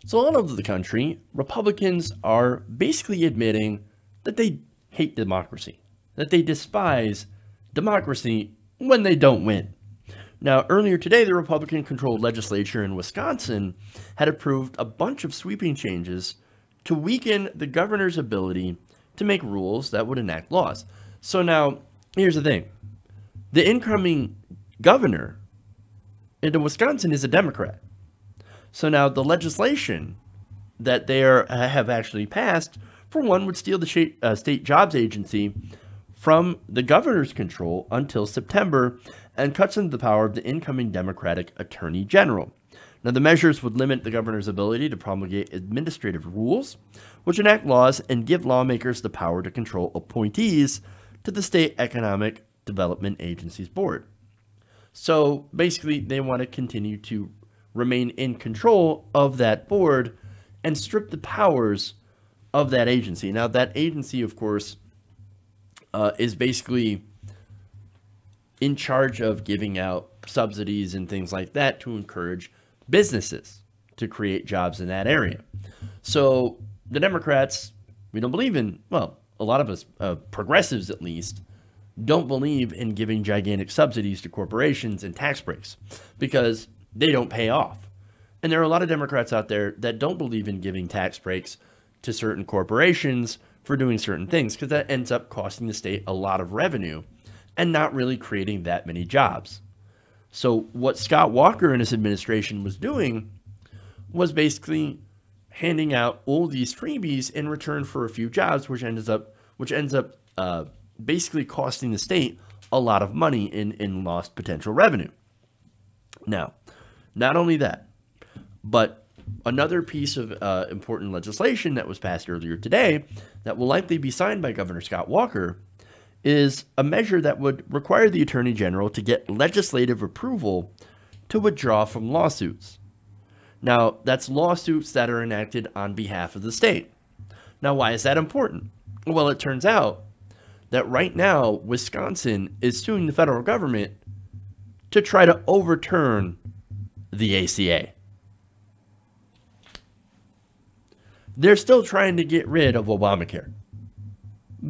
So all over the country, Republicans are basically admitting that they hate democracy, that they despise democracy when they don't win. Now, earlier today, the Republican-controlled legislature in Wisconsin had approved a bunch of sweeping changes to weaken the governor's ability to make rules that would enact laws. So now, here's the thing. The incoming governor in Wisconsin is a Democrat. So now the legislation that they have actually passed, for one, would steal the state jobs agency from the governor's control until September and cuts into the power of the incoming Democratic Attorney General. Now, the measures would limit the governor's ability to promulgate administrative rules, which enact laws and give lawmakers the power to control appointees to the State Economic Development Agency's board. So basically, they want to continue to remain in control of that board and strip the powers of that agency. Now, that agency, of course, is basically in charge of giving out subsidies and things like that to encourage businesses to create jobs in that area. So the Democrats, we don't believe in, well, a lot of us, progressives at least, don't believe in giving gigantic subsidies to corporations and tax breaks because they don't pay off. And there are a lot of Democrats out there that don't believe in giving tax breaks to certain corporations for doing certain things because that ends up costing the state a lot of revenue and not really creating that many jobs. So what Scott Walker and his administration was doing was basically handing out all these freebies in return for a few jobs, which ends up basically costing the state a lot of money in lost potential revenue. Now, not only that, but another piece of important legislation that was passed earlier today that will likely be signed by Governor Scott Walker is a measure that would require the Attorney General to get legislative approval to withdraw from lawsuits. Now, that's lawsuits that are enacted on behalf of the state. Now, why is that important? Well, it turns out that right now, Wisconsin is suing the federal government to try to overturn the ACA. They're still trying to get rid of Obamacare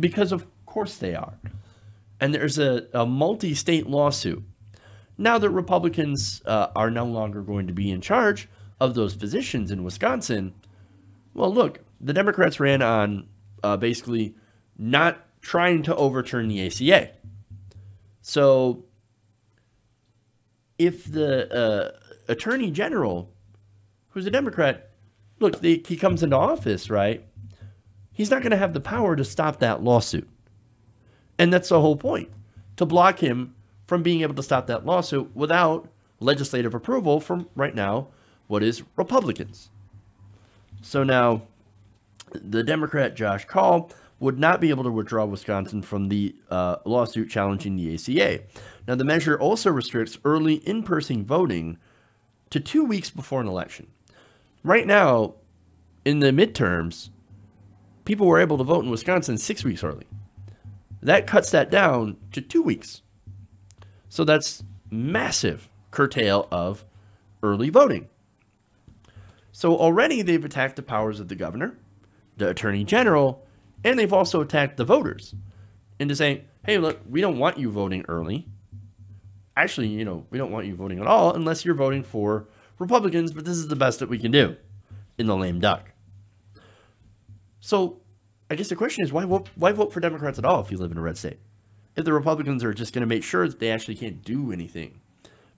because of course they are. And there's a multi-state lawsuit. Now that Republicans are no longer going to be in charge of those positions in Wisconsin, well, look, the Democrats ran on basically not trying to overturn the ACA. So if the Attorney General, who's a Democrat, look, he comes into office, right? He's not going to have the power to stop that lawsuit. And that's the whole point, to block him from being able to stop that lawsuit without legislative approval from, right now, what is Republicans. So now, the Democrat Josh Kaul would not be able to withdraw Wisconsin from the lawsuit challenging the ACA. Now, the measure also restricts early in-person voting to 2 weeks before an election. Right now, in the midterms, people were able to vote in Wisconsin 6 weeks early. That cuts that down to 2 weeks. So that's massive curtail of early voting. So already they've attacked the powers of the governor, the attorney general, and they've also attacked the voters into saying, hey, look, we don't want you voting early. Actually, we don't want you voting at all unless you're voting for Republicans, but this is the best that we can do in the lame duck. So I guess the question is, why vote for Democrats at all if you live in a red state? If the Republicans are just going to make sure that they actually can't do anything.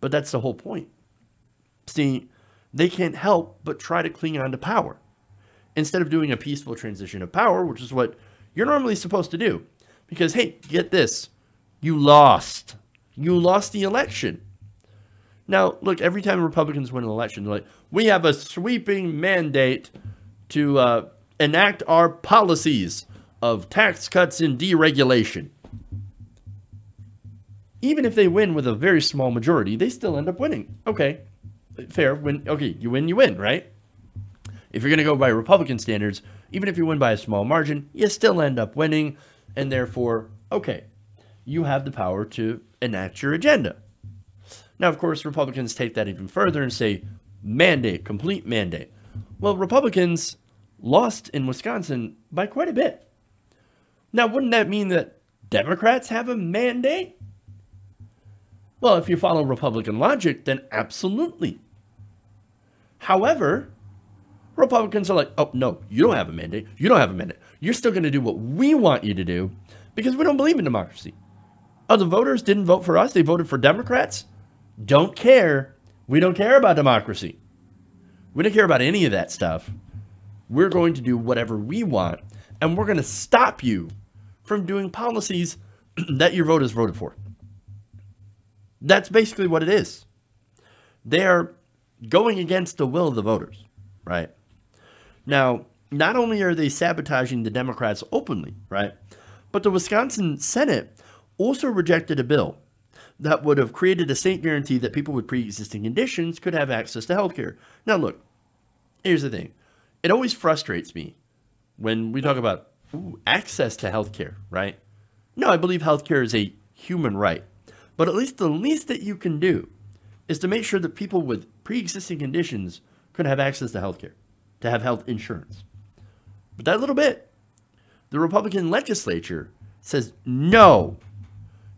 But that's the whole point. See, they can't help but try to cling on to power. Instead of doing a peaceful transition of power, which is what you're normally supposed to do. Because, hey, get this. You lost. You lost the election. Now, look, every time Republicans win an election, they're like, we have a sweeping mandate to enact our policies of tax cuts and deregulation. Even if they win with a very small majority, they still end up winning. Okay, fair. Okay, you win, right? If you're going to go by Republican standards, even if you win by a small margin, you still end up winning. And therefore, okay, you have the power to enact your agenda. Now, of course, Republicans take that even further and say, mandate, complete mandate. Well, Republicans lost in Wisconsin by quite a bit. Now, wouldn't that mean that Democrats have a mandate? Well, if you follow Republican logic, then absolutely. However, Republicans are like, oh, no, you don't have a mandate. You don't have a mandate. You're still going to do what we want you to do because we don't believe in democracy. Oh, the voters didn't vote for us. They voted for Democrats. Don't care. We don't care about democracy. We don't care about any of that stuff. We're going to do whatever we want, and we're going to stop you from doing policies that your voters voted for. That's basically what it is. They are going against the will of the voters, right? Now, not only are they sabotaging the Democrats openly, right, but the Wisconsin Senate also rejected a bill that would have created a state guarantee that people with pre-existing conditions could have access to health care. Now, look, here's the thing. It always frustrates me when we talk about access to health care, right? No, I believe health care is a human right. But at least the least that you can do is to make sure that people with pre-existing conditions could have access to health care, to have health insurance. But that little bit, the Republican legislature says, no,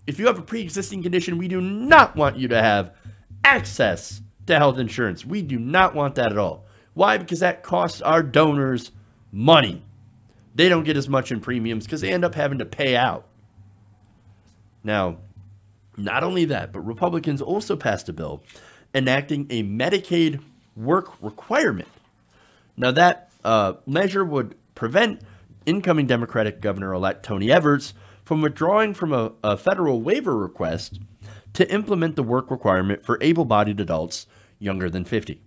if you have a pre-existing condition, we do not want you to have access to health insurance. We do not want that at all. Why? Because that costs our donors money. They don't get as much in premiums because they end up having to pay out. Now, not only that, but Republicans also passed a bill enacting a Medicaid work requirement. Now, that measure would prevent incoming Democratic Governor-elect Tony Evers from withdrawing from a federal waiver request to implement the work requirement for able-bodied adults younger than 50.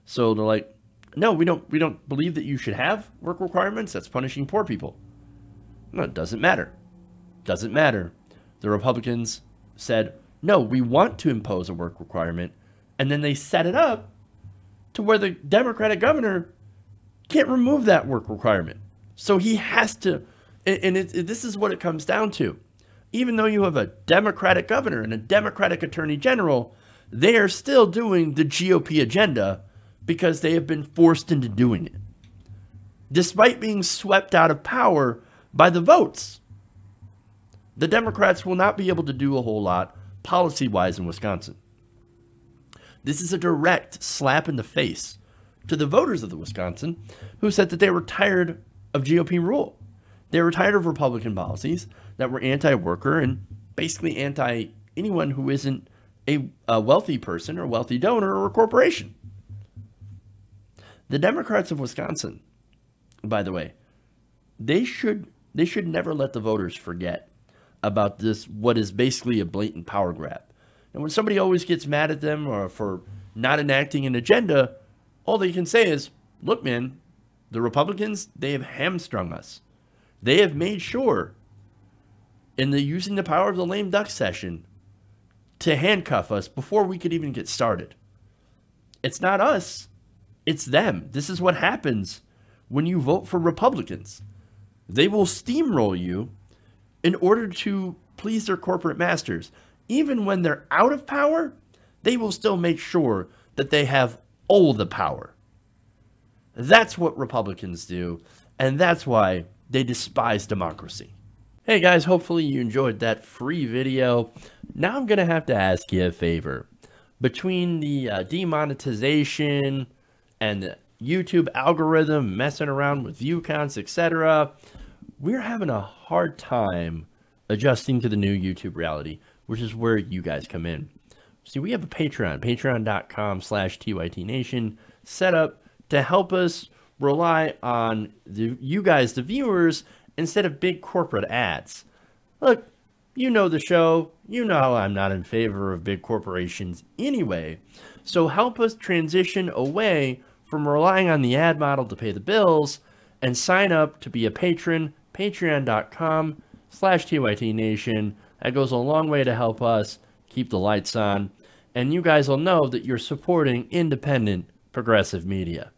So they're like, no, we don't believe that you should have work requirements. That's punishing poor people. No, it doesn't matter. Doesn't matter. The Republicans said, no, we want to impose a work requirement. And then they set it up to where the Democratic governor can't remove that work requirement. So he has to, and this is what it comes down to. Even though you have a Democratic governor and a Democratic attorney general, they are still doing the GOP agenda because they have been forced into doing it, despite being swept out of power by the votes. The Democrats will not be able to do a whole lot policy-wise in Wisconsin. This is a direct slap in the face to the voters of the Wisconsin who said that they were tired of GOP rule. They were tired of Republican policies that were anti-worker and basically anti-anyone who isn't a wealthy person or wealthy donor or a corporation. The Democrats of Wisconsin, by the way, they should never let the voters forget about this, what is basically a blatant power grab. And when somebody always gets mad at them or for not enacting an agenda, all they can say is, look, man, the Republicans, they have hamstrung us. They have made sure in the using the power of the lame duck session to handcuff us before we could even get started. It's not us. It's them. This is what happens when you vote for Republicans. They will steamroll you in order to please their corporate masters. Even when they're out of power, they will still make sure that they have all the power. That's what Republicans do, and that's why they despise democracy. Hey guys, hopefully you enjoyed that free video. Now I'm going to have to ask you a favor. Between the demonetization and the YouTube algorithm messing around with view counts, etc., we're having a hard time adjusting to the new YouTube reality, which is where you guys come in. See, we have a Patreon, patreon.com/TYTNation, set up to help us rely on you guys, the viewers, instead of big corporate ads. Look, you know the show. You know how I'm not in favor of big corporations anyway. So help us transition away from relying on the ad model to pay the bills and sign up to be a patron, patreon.com/TYTNation. That goes a long way to help us keep the lights on. And you guys will know that you're supporting independent progressive media.